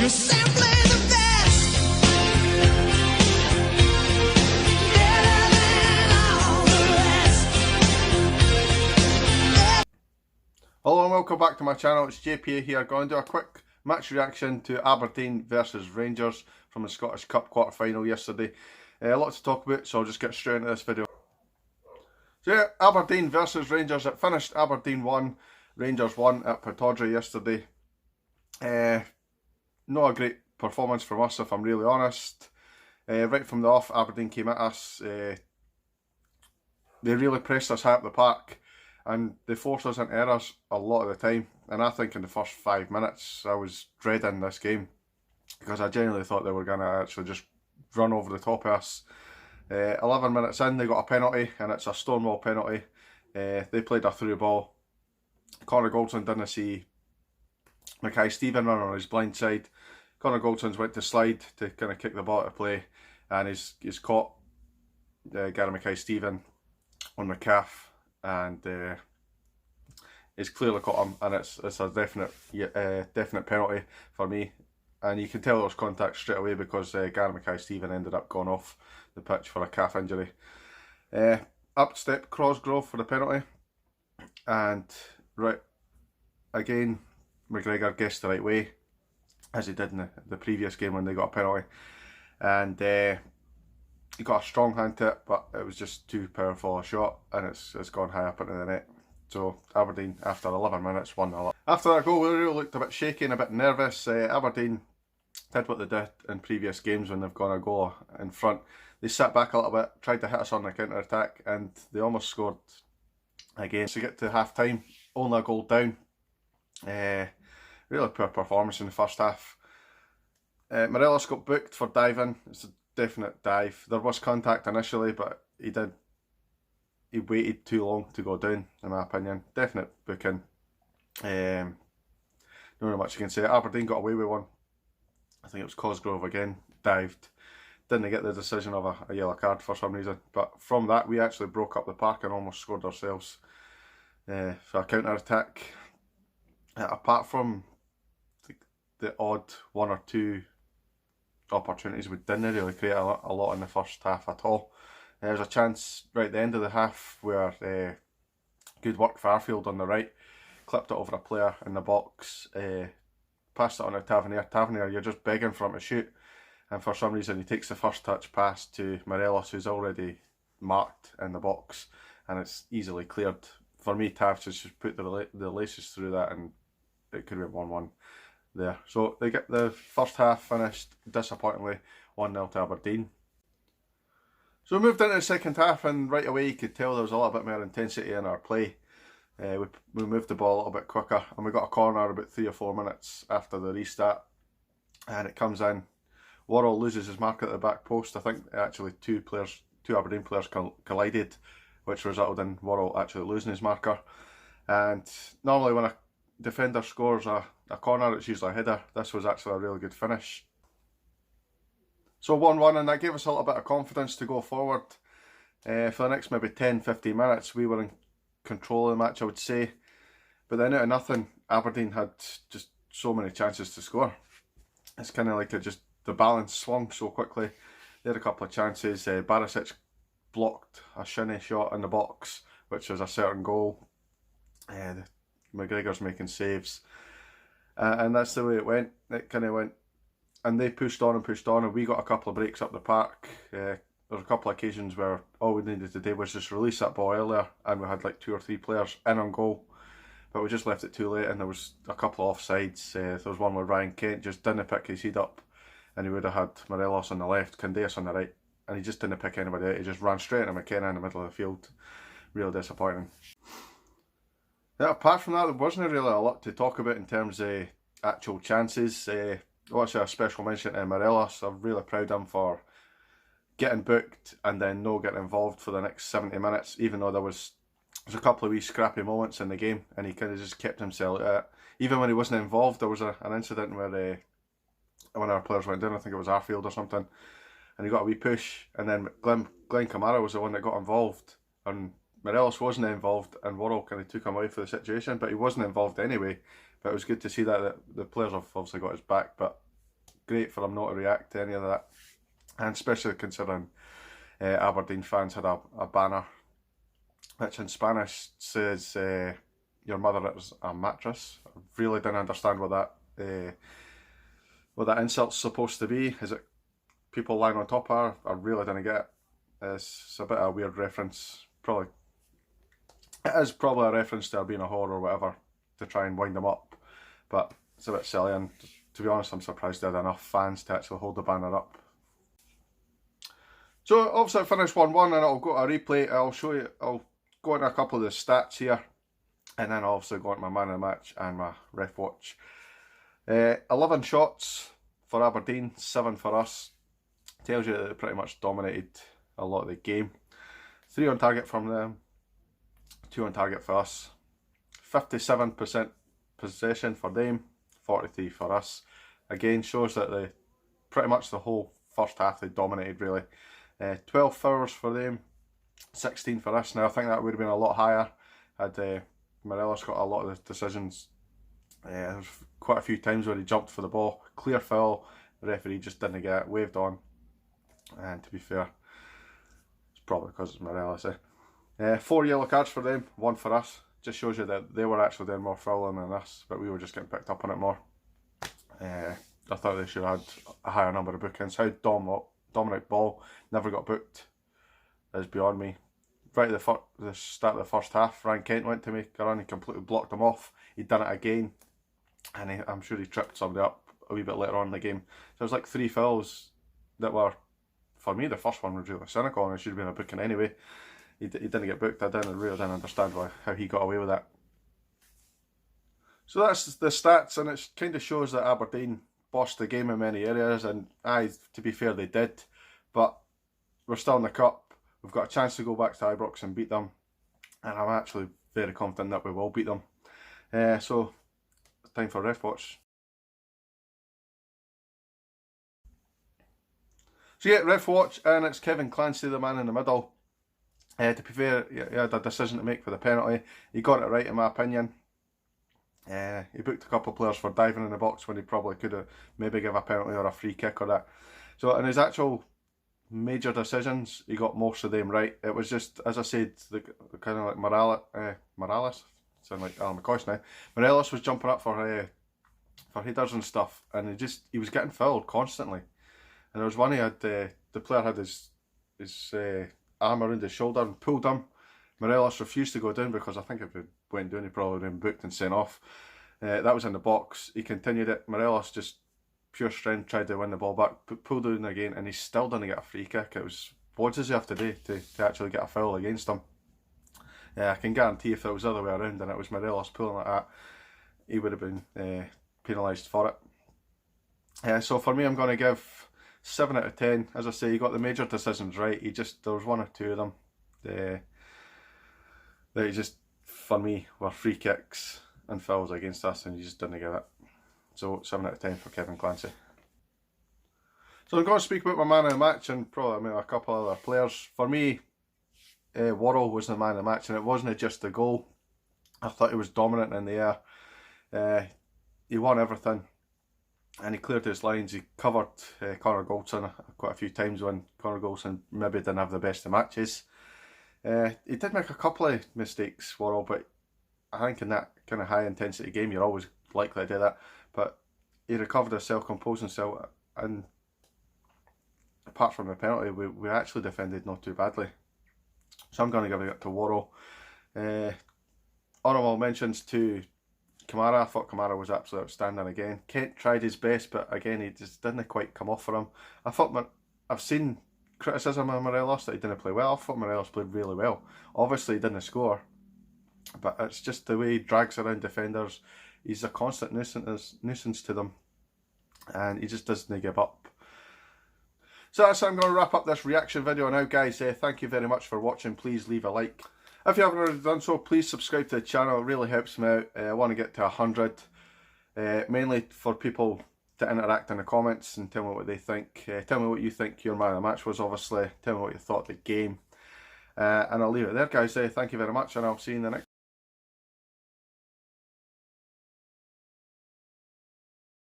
You're simply the best. Better than all the rest. Hello and welcome back to my channel. It's JPA here. Going to do a quick match reaction to Aberdeen versus Rangers from the Scottish Cup quarter final yesterday. A lot to talk about, so I'll just get straight into this video. So yeah, Aberdeen versus Rangers. It finished Aberdeen 1, Rangers 1 at Pittodrie yesterday. Not a great performance from us, if I'm really honest. Right from the off, Aberdeen came at us. They really pressed us high up the park, and they forced us into errors a lot of the time. And I think in the first 5 minutes I was dreading this game, because I genuinely thought they were going to actually just run over the top of us. 11 minutes in, they got a penalty, and it's a stonewall penalty. They played a through ball. Connor Goldson didn't see Mackay-Steven run on his blind side. Connor Goldson's went to slide to kind of kick the ball to play, and he's caught Gary Mackay-Steven on the calf, and he's clearly caught him, and it's a definite penalty for me. And you can tell there was contact straight away, because Gary Mackay-Steven ended up going off the pitch for a calf injury. Up step Cosgrove for the penalty, and right again McGregor guessed the right way, as he did in the previous game when they got a penalty, and he got a strong hand to it, but it was just too powerful a shot, and it's gone high up into the net. So Aberdeen, after 11 minutes, 1-0. After that goal, we really looked a bit shaky and a bit nervous. Aberdeen did what they did in previous games when they've gone a goal in front. They sat back a little bit, tried to hit us on the counter-attack, and they almost scored again. To get to half-time, only a goal down. Really poor performance in the first half. Morelos got booked for diving. It's a definite dive. There was contact initially, but he waited too long to go down, in my opinion. Definite booking. Not really much you can say. Aberdeen got away with one. I think it was Cosgrove again, dived. Didn't get the decision of a yellow card for some reason. But from that, we actually broke up the park and almost scored ourselves for a counter-attack. Apart from the odd one or two opportunities, we didn't really create a lot in the first half at all. There was a chance right at the end of the half where good work Farfield on the right, clipped it over a player in the box, passed it on to Tavernier. Tavernier, you're just begging for him to shoot, and for some reason he takes the first touch pass to Morelos, who's already marked in the box, and it's easily cleared. For me, Tav just put the laces through that, and it could have been 1-1 there. So they get the first half finished disappointingly 1-0 to Aberdeen. So we moved into the second half, and right away you could tell there was a little bit more intensity in our play. We moved the ball a little bit quicker, and we got a corner about 3 or 4 minutes after the restart, and it comes in. Worrell loses his mark at the back post. I think actually two Aberdeen players collided, which resulted in Worrell actually losing his marker. And normally when a defender scores a corner, it's usually a header. This was actually a really good finish. So 1-1, and that gave us a little bit of confidence to go forward. For the next maybe 10-15 minutes, we were in control of the match, I would say. But then out of nothing, Aberdeen had just so many chances to score. It's kind of like the balance swung so quickly. They had a couple of chances. Barisic blocked a shinny shot in the box, which was a certain goal. McGregor's making saves. And that's the way it went. It kind of went. And they pushed on, and we got a couple of breaks up the park. There was a couple of occasions where all we needed to do was just release that ball earlier, and we had like 2 or 3 players in on goal. But we just left it too late, and there was a couple of offsides. There was one where Ryan Kent just didn't pick his head up, and he would have had Morelos on the left, Candace on the right, and he just didn't pick anybody out. He just ran straight into McKenna in the middle of the field. Real disappointing. Yeah, apart from that, there wasn't really a lot to talk about in terms of actual chances. Also a special mention to Morelos. I'm really proud of him for getting booked and then no getting involved for the next 70 minutes, even though there was a couple of wee scrappy moments in the game, and he kind of just kept himself at it. Even when he wasn't involved, there was an incident where one of our players went down, I think it was Arfield or something, and he got a wee push, and then Glenn Kamara was the one that got involved, and Morelos wasn't involved, and Worrell kind of took him away for the situation, but he wasn't involved anyway. But it was good to see that the players have obviously got his back. But great for him not to react to any of that, and especially considering Aberdeen fans had a banner which in Spanish says your mother is a mattress. I really didn't understand what that insult's supposed to be. Is it people lying on top of her? I really didn't get it. It's a bit of a weird reference. It is probably a reference to her being a whore or whatever to try and wind them up, but it's a bit silly, and to be honest I'm surprised they had enough fans to actually hold the banner up. So obviously I finished 1-1 and I'll go to a replay. I'll go into a couple of the stats here, and then I'll obviously go into my man of the match and my ref watch. 11 shots for Aberdeen, 7 for us. Tells you that they pretty much dominated a lot of the game. 3 on target from them, 2 on target for us. 57% possession for them, 43 for us. Again, shows that pretty much the whole first half they dominated really. 12 fouls for them, 16 for us. Now I think that would have been a lot higher had Morelos got a lot of the decisions. There's quite a few times where he jumped for the ball, clear foul, the referee just didn't get it, waved on. And to be fair, it's probably because it's Morelos. 4 yellow cards for them, 1 for us. Just shows you that they were actually doing more fouling than us, but we were just getting picked up on it more. I thought they should have had a higher number of bookings. How Dominic Ball never got booked is beyond me. Right at the start of the first half, Ryan Kent went to make a run, he completely blocked him off. He'd done it again, and I'm sure he tripped somebody up a wee bit later on in the game. So it was like 3 fouls that were, for me, the first one was really cynical and it should have been a booking anyway. He didn't get booked. I really didn't understand how he got away with that. So that's the stats, and it kind of shows that Aberdeen bossed the game in many areas, and to be fair, they did. But we're still in the cup. We've got a chance to go back to Ibrox and beat them, and I'm actually very confident that we will beat them. So, time for ref watch. So yeah, ref watch, and it's Kevin Clancy, the man in the middle. To be fair, he had a decision to make for the penalty. He got it right in my opinion. He booked a couple of players for diving in the box when he probably could have maybe give a penalty or a free kick or that. So in his actual major decisions, he got most of them right. It was just, as I said, the kind of like Morelos, sound like Alan McCoy now. Morelos was jumping up for headers and stuff, and he was getting fouled constantly. And there was one he had, the player had his arm around his shoulder and pulled him. Morelos refused to go down because I think if he went down he probably would have been booked and sent off. That was in the box. He continued it. Morelos just pure strength tried to win the ball back, pulled down again, and he still didn't get a free kick. It was, what does he have to do to actually get a foul against him? I can guarantee if it was the other way around and it was Morelos pulling like that, he would have been penalised for it. So for me, I'm going to give 7 out of 10. As I say, he got the major decisions right. There was 1 or 2 of them that he just, for me, were free kicks and fouls against us, and he just didn't get it. So 7 out of 10 for Kevin Clancy. So I'm going to speak about my man of the match and probably maybe a couple of other players. For me, Worrell was the man of the match, and it wasn't just the goal. I thought he was dominant in the air. He won everything, and he cleared his lines. He covered Connor Goldson quite a few times when Connor Goldson maybe didn't have the best of matches. He did make a couple of mistakes, Worrell, but I think in that kind of high intensity game you're always likely to do that. But he recovered himself, composed himself, and apart from the penalty, we actually defended not too badly. So I'm going to give it to Worrell. Honourable mentions to Kamara. I thought Kamara was absolutely outstanding again. Kent tried his best, but again he just didn't quite come off for him. I've seen criticism of Morelos that he didn't play well. I thought Morelos played really well. Obviously he didn't score, but it's just the way he drags around defenders. He's a constant nuisance to them, and he just doesn't give up. So that's how I'm going to wrap up this reaction video now, guys. Thank you very much for watching. Please leave a like. If you haven't already done so, please subscribe to the channel. It really helps me out. I want to get to 100, mainly for people to interact in the comments and tell me what they think. Tell me what you think your man of the match was, obviously. Tell me what you thought of the game. And I'll leave it there, guys. Thank you very much, and I'll see you in the next